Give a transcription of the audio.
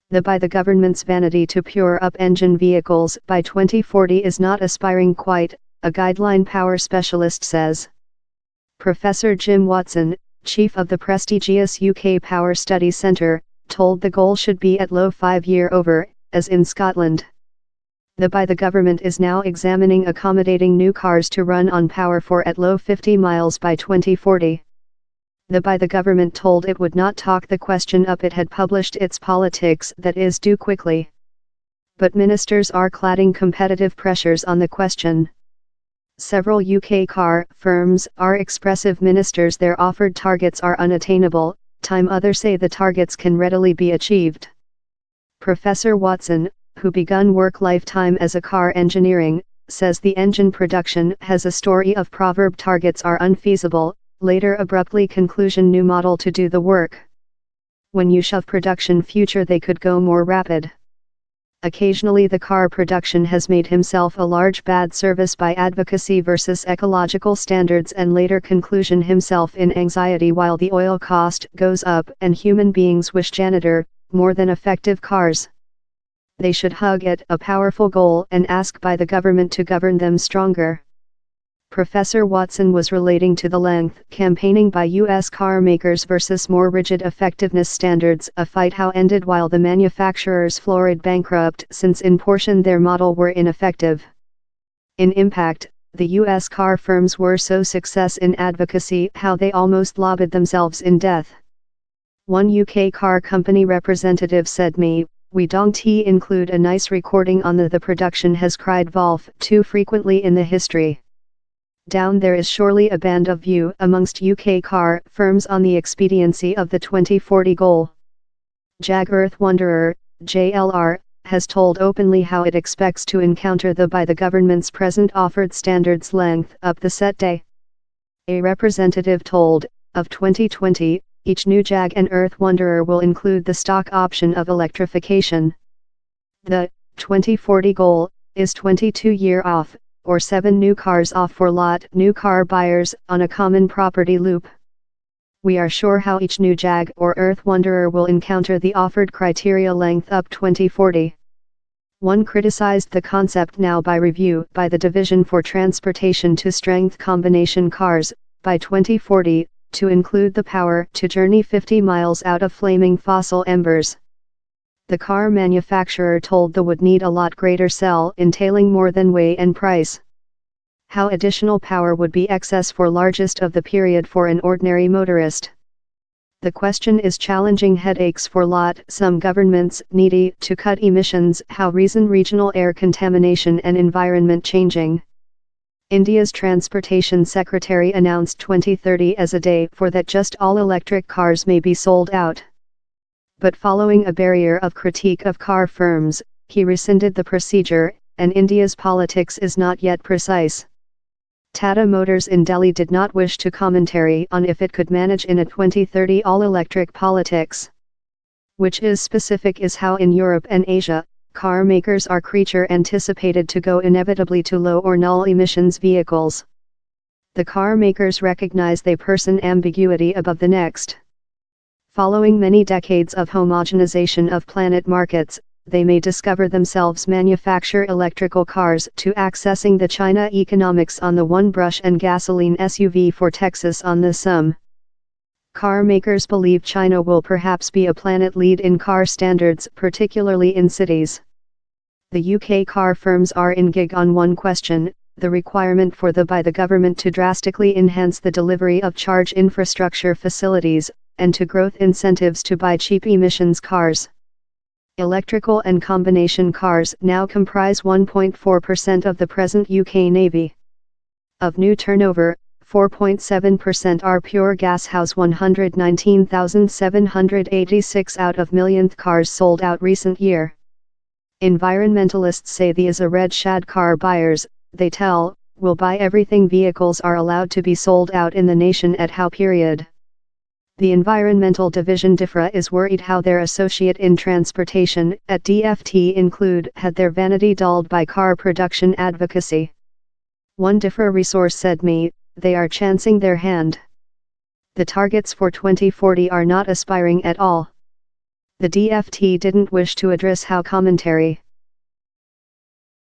By the government's vanity to pure up engine vehicles by 2040 is not aspiring quite, a guideline power specialist says. Professor Jim Watson, chief of the prestigious UK Power Study Centre, told the goal should be at low 5-year over, as in Scotland. The government is now examining accommodating new cars to run on power for at low 50 miles by 2040. The government told it would not talk the question up. It had published its politics, that is, do quickly. But ministers are cladding competitive pressures on the question. Several UK car firms are expressive. Ministers their offered targets are unattainable, time others say the targets can readily be achieved. Professor Watson, who begun work lifetime as a car engineering, says the engine production has a story of proverb targets are unfeasible, later abruptly conclusion new model to do the work. When you shove production future they could go more rapid. Occasionally the car production has made himself a large bad service by advocacy versus ecological standards and later conclusion himself in anxiety while the oil cost goes up and human beings wish janitor, more than effective cars. They should hug at a powerful goal and ask by the government to govern them stronger. Professor Watson was relating to the length campaigning by U.S. car makers versus more rigid effectiveness standards, a fight how ended while the manufacturers floored bankrupt since in portion their model were ineffective. In impact, the U.S. car firms were so success in advocacy how they almost lobbied themselves in death. One UK car company representative said we don't include a nice recording on the production has cried wolf too frequently in the history. Down there is surely a band of view amongst UK car firms on the expediency of the 2040 goal. Jag Earth Wanderer, JLR, has told openly how it expects to encounter by the government's present offered standards length up the set day. A representative told, of 2020, each new Jag and Earth Wanderer will include the stock option of electrification. The 2040 goal is 22-year off, or 7 new cars off for lot new car buyers on a common property loop. We are sure how each new Jag or Earth Wanderer will encounter the offered criteria length up 2040. One criticized the concept now by review by the Division for Transportation to Strength combination cars, by 2040, to include the power to journey 50 miles out of flaming fossil embers. The car manufacturer told the would need a lot greater cell entailing more than weight and price. How additional power would be excess for largest of the period for an ordinary motorist. The question is challenging headaches for some governments needy to cut emissions how reason regional air contamination and environment changing. India's Transportation Secretary announced 2030 as a day for that just all electric cars may be sold out. But following a barrier of critique of car firms, he rescinded the procedure, and India's politics is not yet precise. Tata Motors in Delhi did not wish to commentary on if it could manage in a 2030 all-electric politics. Which is specific is how in Europe and Asia, car makers are creature anticipated to go inevitably to low or null emissions vehicles. The car makers recognize they person ambiguity above the next. Following many decades of homogenization of planet markets, they may discover themselves manufacture electrical cars to accessing the China economics on the one brush and gasoline SUV for Texas on the some. Car makers believe China will perhaps be a planet lead in car standards, particularly in cities. The UK car firms are in gig on one question, the requirement for by the government to drastically enhance the delivery of charge infrastructure facilities, and to growth incentives to buy cheap emissions cars. Electrical and combination cars now comprise 1.4% of the present UK Navy. Of new turnover, 4.7% are pure gas house 119,786 out of millionth cars sold out recent year. Environmentalists say these are red shad car buyers, they tell, will buy everything vehicles are allowed to be sold out in the nation at how period. The Environmental Division DIFRA is worried how their associate in transportation at DFT include had their vanity dulled by car production advocacy. One DIFRA resource said they are chancing their hand. The targets for 2040 are not aspiring at all. The DFT didn't wish to address how commentary